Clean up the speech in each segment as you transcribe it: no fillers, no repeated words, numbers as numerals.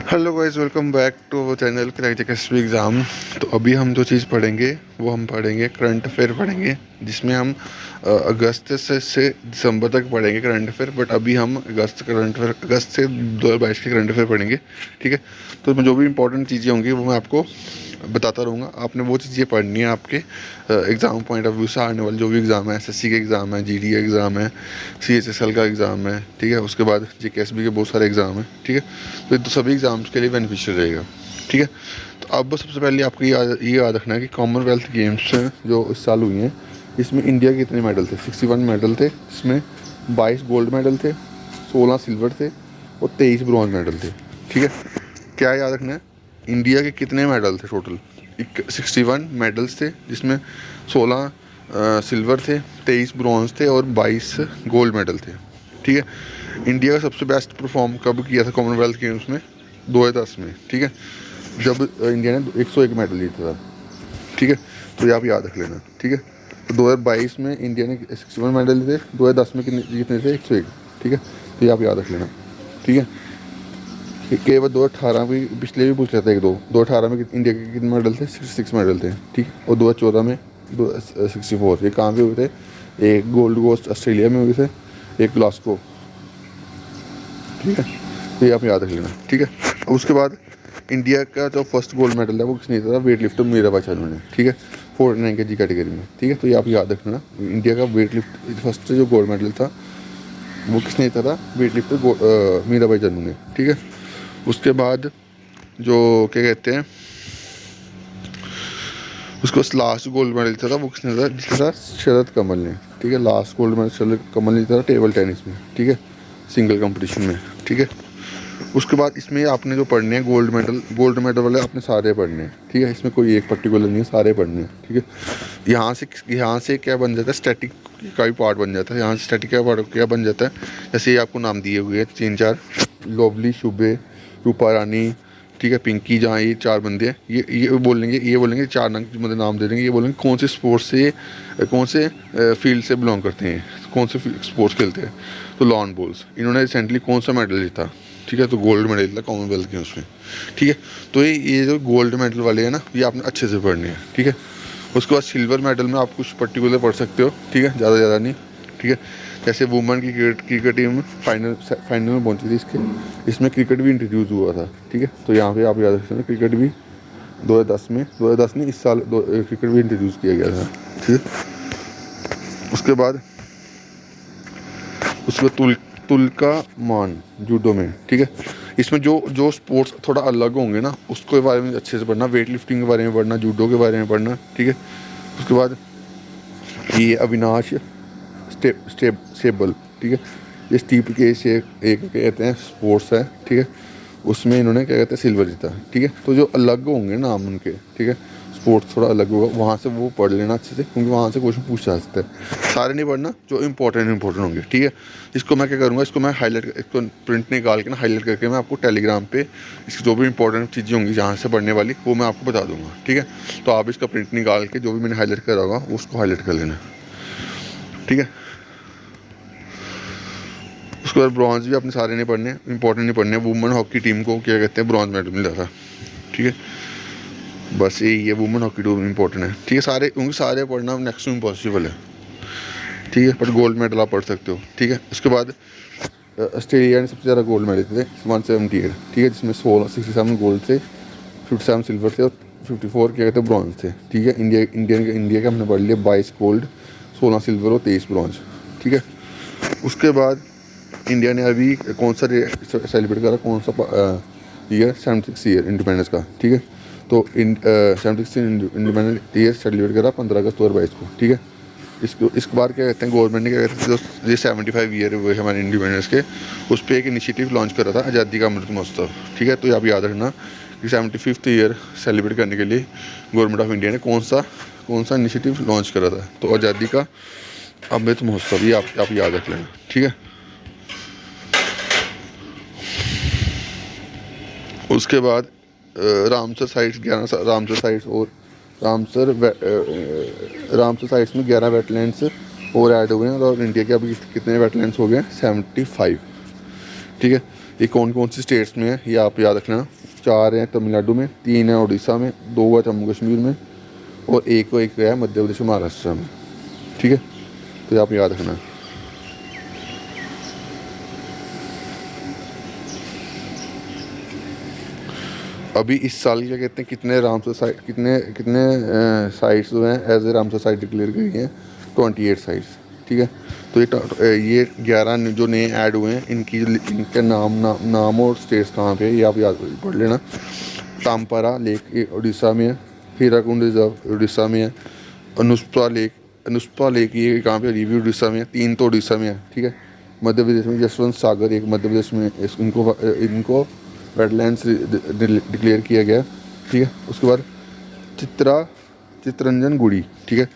Hello guys, welcome back to our channel crack the SV exam. तो अभी हम जो चीज़ पढ़ेंगे वो हम पढ़ेंगे करंट अफेयर पढ़ेंगे, जिसमें हम अगस्त से दिसंबर तक पढ़ेंगे करंट अफेयर। बट अभी हम अगस्त से 2022 के करंट अफेयर पढ़ेंगे। ठीक है, तो उसमें जो भी इंपॉर्टेंट चीज़ें होंगी वो मैं आपको बताता रहूँगा। आपने वो चीज़ें पढ़नी है आपके एग्ज़ाम पॉइंट ऑफ व्यू से। आने वाले जो भी एग्ज़ाम है, एसएससी के एग्ज़ाम है, जीडी का एग्ज़ाम है, सीएचएसएल का एग्ज़ाम है, ठीक है, उसके बाद जेकेएसबी के बहुत सारे एग्ज़ाम हैं। ठीक है, तो ये तो सभी एग्ज़ाम्स के लिए बेनिफिशियल रहेगा। ठीक है, तो अब सबसे पहले आपको ये याद रखना है कि कॉमनवेल्थ गेम्स जो इस साल हुई हैं, इसमें इंडिया के कितने मेडल थे। 61 मेडल थे। इसमें 22 गोल्ड मेडल थे, 16 सिल्वर थे और 23 ब्रॉन्ज मेडल थे। ठीक है, क्या याद रखना है, इंडिया के कितने मेडल थे टोटल। 61 मेडल्स थे, जिसमें 16 सिल्वर थे, 23 ब्रॉन्ज थे और 22 गोल्ड मेडल थे। ठीक है, इंडिया का सबसे बेस्ट परफॉर्म कब किया था कॉमनवेल्थ गेम्स में? 2010 में। ठीक है, जब इंडिया ने 101 मेडल जीता था। ठीक है, तो ये आप याद रख लेना। ठीक है, तो 2022 में इंडिया ने 61 मेडल थे, 2010 में कितने जीतने थे? 101। ठीक है, तो ये आप याद रख लेना। ठीक है, केवल 2018 भी, पिछले भी पूछ लेते एक दो। 2018 में इंडिया के कितने मेडल थे? 66 मेडल थे। ठीक है, और 2014 में 64। ये कहाँ पे हुए थे? एक गोल्ड कोस्ट ऑस्ट्रेलिया में हुए थे, एक ग्लासगो। ठीक है, तो ये आप याद रख लेना। ठीक है, अब उसके बाद इंडिया का जो फर्स्ट गोल्ड मेडल है वो किसने जीता था? वेट लिफ्टर मीराबाई चानू ने। ठीक है, 49 kg कैटेगरी में। ठीक है, तो ये आप याद रखना, इंडिया का वेट लिफ्ट फर्स्ट जो गोल्ड मेडल था वो किसने जीता था? वेट लिफ्टर मीराबाई चानू ने। ठीक है, उसके बाद जो क्या कहते हैं, उसको लास्ट गोल्ड मेडल जीता था वो किसने जीता था? शरद कमल ने। ठीक है, लास्ट गोल्ड मेडल शरद कमल ने जीता था टेबल टेनिस में। ठीक है, सिंगल कंपटीशन में। ठीक है, उसके बाद इसमें आपने जो पढ़ने हैं गोल्ड मेडल वाले आपने सारे पढ़ने हैं। ठीक है, इसमें कोई एक पर्टिकुलर नहीं है, सारे पढ़ने हैं। ठीक है, यहाँ से क्या बन जाता है? स्टैटिक का भी पार्ट बन जाता है। यहाँ से स्टैटिक का पार्ट क्या बन जाता है? जैसे ये आपको नाम दिए हुए हैं 3-4, लवली, शुभे, रूपा रानी, ठीक है, पिंकी, जहाँ ये 4 बंदे हैं। ये बोलेंगे 4 मतलब नाम दे देंगे। ये बोलेंगे कौन से स्पोर्ट्स से, कौन से फील्ड से बिलोंग करते हैं, कौन से स्पोर्ट्स खेलते हैं। तो लॉन बॉल्स, इन्होंने रिसेंटली कौन सा मेडल जीता? ठीक है, तो गोल्ड मेडल था कॉमनवेल्थ गेम्स में। ठीक है, तो ये जो गोल्ड मेडल वाले हैं ना, ये आपने अच्छे से पढ़ने हैं। ठीक है, उसके बाद सिल्वर मेडल में आप कुछ पर्टिकुलर पढ़ सकते हो। ठीक है, ज़्यादा नहीं। ठीक है, जैसे वुमेन की क्रिकेट टीम फाइनल में पहुंची थी। इसमें क्रिकेट भी इंट्रोड्यूस हुआ था। ठीक है, तो यहाँ पे आप याद रख सकते हैं, क्रिकेट भी 2010 नहीं, इस साल क्रिकेट भी इंट्रोड्यूस किया गया था। ठीक है, उसके बाद तुलका मान जूडो में। ठीक है, इसमें जो जो स्पोर्ट्स थोड़ा अलग होंगे ना, उसके बारे में अच्छे से पढ़ना। वेट लिफ्टिंग के बारे में पढ़ना, जूडो के बारे में पढ़ना। ठीक है, उसके बाद ये अविनाश स्टेबल। ठीक है, ये स्टीप के से एक कहते हैं स्पोर्ट्स है। ठीक है, उसमें इन्होंने क्या कहते हैं सिल्वर जीता। ठीक है, तो जो अलग होंगे नाम उनके, ठीक है, स्पोर्ट्स थोड़ा अलग होगा, वहाँ से वो पढ़ लेना अच्छे से, क्योंकि वहाँ से क्वेश्चन पूछ सकते हैं। सारे नहीं पढ़ना, जो इंपॉर्टेंट होंगे। ठीक है, इसको मैं क्या करूँगा, इसको प्रिंट निकाल के ना हाईलाइट करके मैं आपको टेलीग्राम पे इसकी जो भी इंपॉर्टेंट चीज़ें होंगी जहाँ से पढ़ने वाली, वो मैं आपको बता दूँगा। ठीक है, तो आप इसका प्रिंट निकाल के जो भी मैंने हाईलाइट करा होगा उसको हाईलाइट कर लेना। ठीक है, उसके बाद ब्रॉन्ज भी अपने सारे नहीं पढ़ने, इंपॉर्टेंट नहीं पढ़ने। वुमेन हॉकी टीम को क्या कहते हैं, ब्रॉन्ज मेडल मिला था। ठीक है, बस यही है, वुमेन हॉकी टीम इंपॉर्टेंट है। ठीक है, सारे पढ़ना नेक्स्ट टू इम्पॉसिबल है। ठीक है, बट गोल्ड मेडल आप पढ़ सकते हो। ठीक है, उसके बाद ऑस्ट्रेलिया ने सबसे ज़्यादा गोल्ड मेडल थे 178। ठीक है, जिसमें 67 गोल्ड थे, 57 सिल्वर थे और 54 क्या कहते हैं ब्रॉन्ज थे। ठीक है, इंडिया के हमने पढ़ लिया 22 गोल्ड, 16 सिल्वर और 23 ब्रॉन्ज। ठीक है, उसके बाद इंडिया ने अभी कौन सा सेलिब्रेट करा, कौन सा ईयर? 76 ईयर इंडिपेंडेंस का। ठीक है, तो 76 इंडिपेंडेंस ईयर सेलिब्रेट करा 15 अगस्त 2022 को। ठीक है, इस बार क्या कहते हैं, गवर्नमेंट ने क्या कहते हैं, जो ये 75 ईयर हुए हमारे इंडिपेंडेंस के, उस पर एक इनिशिएटिव लॉन्च करा था, आज़ादी का अमृत महोत्सव। ठीक है, तो ये आप याद रखना कि 75th ईयर सेलिब्रेट करने के लिए गवर्नमेंट ऑफ इंडिया ने कौन सा इनिशिएटिव लॉन्च करा था? तो आज़ादी का अमृत महोत्सव, ये आप याद रख लेना। ठीक है, उसके बाद रामसर साइट्स 11 रामसर साइट्स और रामसर साइट्स में 11 वेटलैंड्स और ऐड हुए हैं, और इंडिया के अभी कितने वेटलैंड्स हो गए हैं? 75। ठीक है, ये कौन कौन सी स्टेट्स में है ये आप याद रखना। 4 हैं तमिलनाडु में, 3 है उड़ीसा में, 2 है जम्मू कश्मीर में और एक है मध्य प्रदेश और महाराष्ट्र में। ठीक है, तो ये आप याद रखना। अभी इस साल क्या कहते हैं कितने रामसर साइट कितने साइट्स जो हैं as a Ramsar site declare करी हैं, 28 साइट्स। ठीक है, तो ये 11 जो नए ऐड हुए हैं इनके नाम और स्टेट्स कहाँ पे है ये आप याद पढ़ लेना। तामपारा लेक उड़ीसा में है, हीराकुंड रिजर्व उड़ीसा में है, अनुस्पा लेक ये कहाँ पे, ये भी उड़ीसा में है, 3 तो उड़ीसा में है। ठीक है, मध्य प्रदेश में यशवंत सागर एक मध्य प्रदेश में, इनको वेटलैंड्स डिक्लेयर किया गया। ठीक है, उसके बाद चित्ररंजन गुड़ी, ठीक है,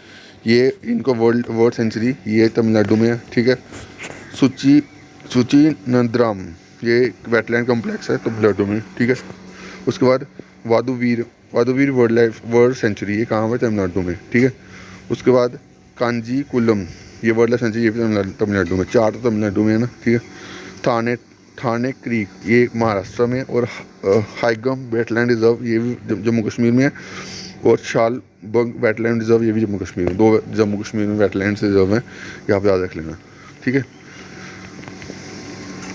ये इनको वर्ल्ड सेंचुरी ये तमिलनाडु में है। ठीक है, सूची नंद्राम ये वेटलैंड कॉम्प्लेक्स है तमिलनाडु में। ठीक है, उसके बाद वादुवीर वर्ल्ड सेंचुरी ये कहाँ है, तमिलनाडु में। ठीक है, उसके बाद कांजी कुलम ये वर्ल्ड लाइफ सेंचुरी ये भी तमिलनाडु में, 4 तो तमिलनाडु में है ना। ठीक है, थाने क्रीक ये महाराष्ट्र में, और हाइगम वेटलैंड रिजर्व ये भी जम्मू कश्मीर में है, और शालबग वेटलैंड रिजर्व ये भी जम्मू कश्मीर में। 2 जम्मू कश्मीर में वेटलैंड रिजर्व हैं, ये आप याद रख लेना। ठीक है,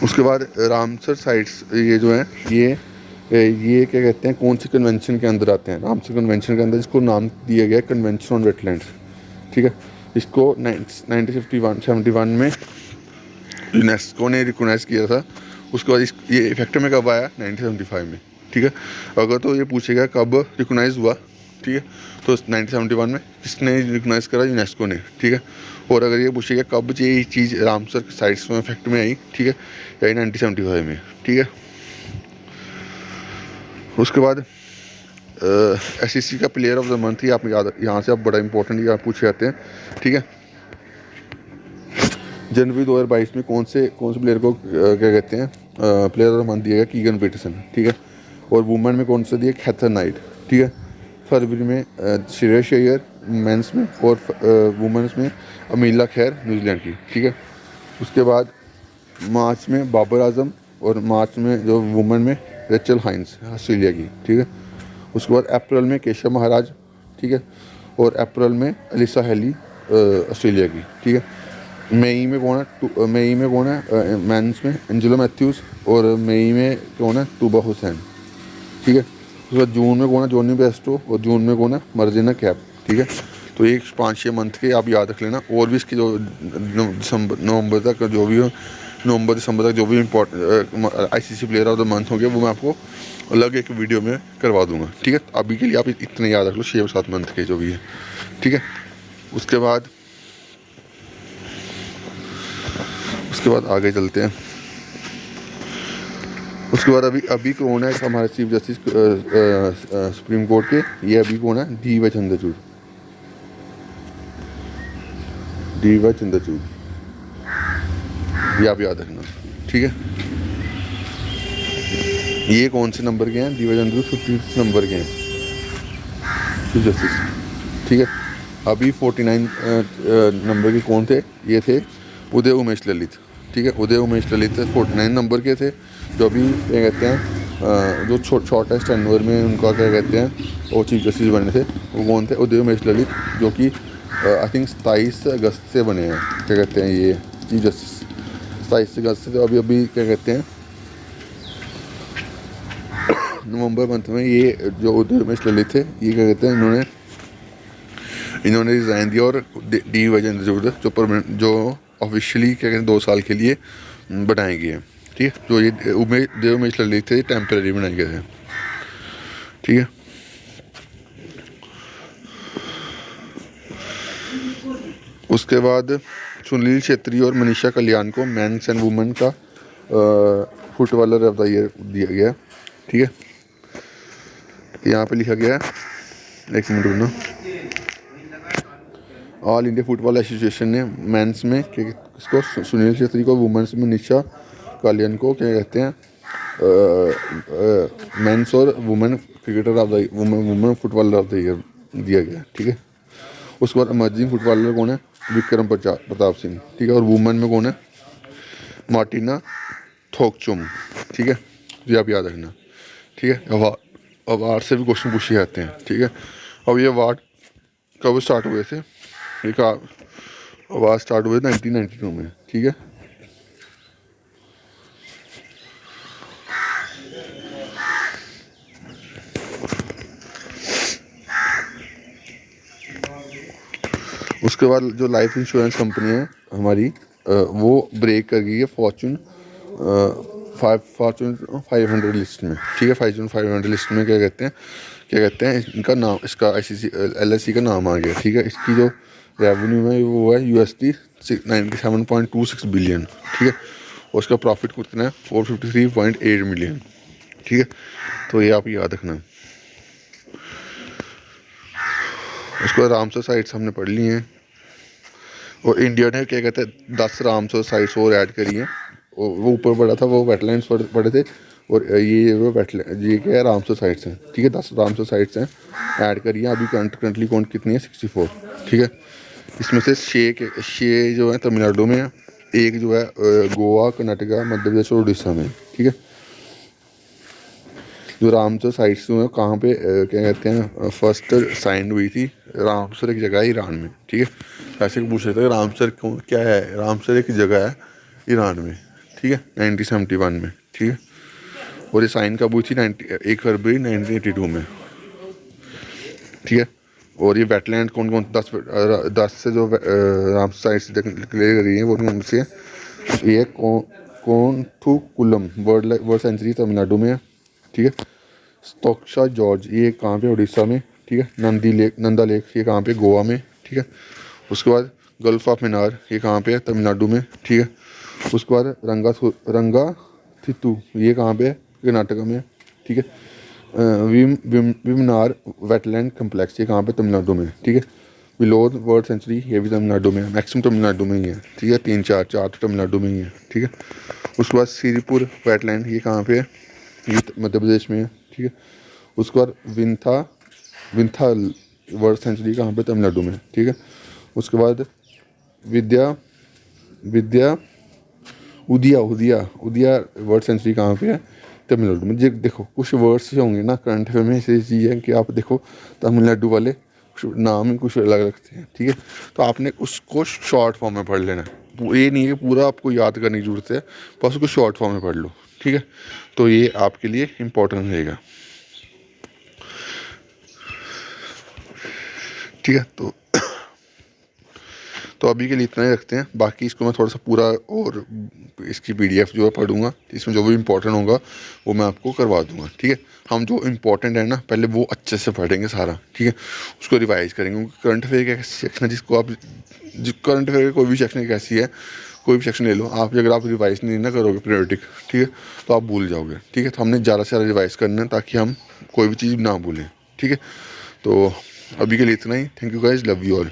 उसके बाद रामसर साइट्स ये जो हैं ये क्या कहते हैं कौन सी कन्वेंशन के अंदर आते हैं, रामसर कन्वेंशन के अंदर इसको नाम दिया गया कन्वेंशन ऑन वेटलैंड्स। ठीक है, इसको 1971 में यूनेस्को ने रिकोगनाइज किया था। उसके बाद ये इफेक्ट में कब आया, 1975 में। ठीक है, अगर तो ये पूछेगा कब रिकोगनाइज हुआ, ठीक है, तो 1971 में किसने रिकोगनाइज करा, यूनेस्को ने। ठीक है, और अगर ये पूछेगा कब ये चीज़ रामसर साइट्स में इफेक्ट में आई, ठीक है, यही 1975 में। ठीक है, उसके बाद SEC का प्लेयर ऑफ द मंथ ही आप याद, यहाँ से आप बड़ा इंपॉर्टेंट ये आप पूछे जाते हैं। ठीक है, जनवरी 2022 में कौन से प्लेयर को क्या कहते हैं प्लेयर ऑफ द मंथ दिया गया, कीगन पीटरसन। ठीक है, और वुमेन में कौन सा दिया, हैथर नाइट। ठीक है, फरवरी में श्रेयस अय्यर मेंस में, और वुमेन्स में अमीला खैर न्यूजीलैंड की। ठीक है, उसके बाद मार्च में बाबर आजम, और मार्च में जो वुमेन में रेचल हाइंस ऑस्ट्रेलिया की। ठीक है, उसके बाद अप्रैल में केशव महाराज। ठीक है, और अप्रैल में अलिसा हेली ऑस्ट्रेलिया की। ठीक है, मई में कौन है मेंस में एंजेलो मैथ्यूज़, और मई में कौन है तूबा हुसैन। ठीक है, उसके बाद जून में कौन है जॉनी बेस्टो, और जून में कौन है मर्जिना कैप। ठीक है, तो ये 5-6 मंथ के आप याद रख लेना। और भी इसके जो नवंबर तक जो भी हो, नवंबर दिसंबर तक जो भी important ICC player of the month होंगे वो मैं आपको अलग एक वीडियो में करवा दूंगा। ठीक है, अभी के लिए आप इतने याद रख लो 6-7 मंथ के जो भी है। ठीक है, उसके बाद आगे चलते हैं। उसके बाद अभी कौन है हमारे चीफ जस्टिस सुप्रीम कोर्ट के, ये अभी कौन है, DY चंद्रचूड़। ये आप याद रखना। ठीक है, ये कौन से नंबर के हैं, DY चंद्रचूड़ 50 नंबर के हैं चीफ जस्टिस। ठीक है, अभी 49 नंबर के कौन थे, ये थे उदय उमेश ललित। ठीक है, उदय उमेश ललित 49 नंबर के थे, जो अभी क्या कहते हैं जो शॉर्टेस्ट टेन्योर में उनका क्या कहते हैं वो चीफ जस्टिस बने थे, वो कौन थे, उदय उमेश ललित, जो कि आई थिंक 27 अगस्त से बने हैं। क्या कहते हैं ये चीफ जस्टिस 27 अगस्त से, तो अभी क्या कहते हैं नवंबर मंथ में ये जो उदय उमेश ललित थे ये क्या कहते हैं इन्होंने रिज़ाइन दिया, और DY चंद्रचूड़ जो ऑफिशियली क्या कहते हैं 2 साल के लिए बनाए गए हैं। ठीक है, जो ये उमेश ललित थे टेम्परेरी बनाए गए थे। ठीक है, उसके बाद सुनील छेत्री और मनीषा कल्याण को मेंस एंड वुमेन का फुटबॉलर ऑफ द ईयर दिया गया। ठीक है, यहाँ पे लिखा गया है, एक मिनट रुकना, ऑल इंडिया फुटबॉल एसोसिएशन ने मेंस में इसको सुनील छेत्री को, वुमेन्स में निशा कल्याण को क्या कहते हैं मेंस और women cricketer of the women footballer of the year दिया गया। ठीक है, उसके बाद इमर्जिंग फुटबॉलर कौन है, विक्रम प्रताप सिंह। ठीक है, और वुमेन में कौन है, मार्टिना थोकचुम। ठीक है, ये आप याद रखना। ठीक है। अवार्ड से भी क्वेश्चन पूछे जाते हैं, ठीक है। अब ये अवार्ड कब स्टार्ट हुए थे? एक अवार्ड स्टार्ट हुए 1992 में, ठीक है। उसके बाद जो लाइफ इंश्योरेंस कंपनी है हमारी, वो ब्रेक कर गई है फॉर्चून 500 लिस्ट में, ठीक है। फॉर्चून 500 लिस्ट में क्या कहते हैं इनका नाम, इसका ICC LSE का नाम आ गया, ठीक है। इसकी जो रेवेन्यू है वो है USD 97.26 बिलियन, ठीक है। और उसका प्रॉफिट कितना है 453.8 मिलियन, ठीक है। तो ये आप याद रखना। उसके बाद रामसर साइट्स हमने पढ़ ली हैं। और इंडिया ने क्या कहते हैं 10 रामसर साइट्स और ऐड करी हैं। वो ऊपर पड़ा था, वो वेटलैंड्स पड़े थे, और ये वो वेटलैंड, ये क्या है रामसर साइट्स हैं, ठीक है। 10 रामसर साइट्स हैं ऐड करी हैं। अभी करंटली काउंट कितनी है 64, ठीक है। इसमें से 6 जो है तमिलनाडु में है, एक जो है गोवा, कर्नाटका, मध्य प्रदेश और उड़ीसा में, ठीक है। जो रामसर साइट्स जो है कहाँ पे क्या कहते हैं फर्स्ट साइन हुई थी? रामसर एक जगह है ईरान में, ठीक है। ऐसे पूछ रहे थे रामसर क्या है? रामसर एक जगह है ईरान में, ठीक है, 1971 में, ठीक है। और ये साइन कब हुई थी? 1 फरवरी 1982 में, ठीक है। और ये वेटलैंड कौन कौन 10 से जो रामसर साइट्स डिक्लेयर करी है वो कौन सी है? ये कोंठुकुलम वर्ल्ड सेंचुरी तमिलनाडु में है, ठीक है। स्तोक्सा जॉर्ज ये कहाँ पे? उड़ीसा में, ठीक है। नंदा लेक ये कहाँ पे? गोवा में, ठीक है। उसके बाद गल्फ ऑफ मिनार ये कहाँ पे है? तमिलनाडु में, ठीक है। उसके बाद रंगाथित्तु ये कहाँ पे है? कर्नाटका में, ठीक है। विमनार वेटलैंड कम्प्लेक्स ये कहाँ पे? तमिलनाडु में, ठीक है। विलोद वर्ल्ड सेंचुरी ये भी तमिलनाडु में है, मैक्सिमम तमिलनाडु में ही है, ठीक है। 3 4 तो तमिलनाडु में ही है, ठीक है। उसके बाद सिरीपुर वेटलैंड ये कहाँ पे है? ये मध्य प्रदेश में है, ठीक है। उसके बाद विंथा वर्ल्ड सेंचुरी कहाँ पे? तमिलनाडु में, ठीक है। उसके बाद विद्या उदिया वर्ल्ड सेंचुरी कहाँ पे है? तमिलनाडु में। देखो कुछ वर्ड्स जो होंगे ना करंट अफेयर में, ऐसी चीज़ है कि आप देखो तमिलनाडु वाले नाम ही कुछ अलग रखते हैं, ठीक है। तो आपने उसको शॉर्ट फॉर्म में पढ़ लेना है, ये नहीं है कि पूरा आपको याद करने की जरूरत है, बस उसको शॉर्ट फॉर्म में पढ़ लो, ठीक है। तो ये आपके लिए इम्पोर्टेंट रहेगा, ठीक है। तो अभी के लिए इतना ही रखते हैं। बाकी इसको मैं थोड़ा सा पूरा और इसकी PDF जो है पढ़ूंगा, इसमें जो भी इम्पोर्टेंट होगा वो मैं आपको करवा दूंगा, ठीक है। हम जो इम्पोर्टेंट है ना पहले वो अच्छे से पढ़ेंगे सारा, ठीक है। उसको रिवाइज करेंगे, क्योंकि करंट अफेयर का सेक्शन है जिसको आप करंट अफेयर कोई भी सेक्शन कैसी है, कोई भी सेक्शन ले लो आप, अगर आप रिवाइज नहीं ना करोगे पीरियोडिक, ठीक है, तो आप भूल जाओगे, ठीक है। तो हमने ज़्यादा से ज़्यादा रिवाइज करना है ताकि हम कोई भी चीज़ ना भूलें, ठीक है। तो अभी के लिए इतना ही। Thank you guys, love you all.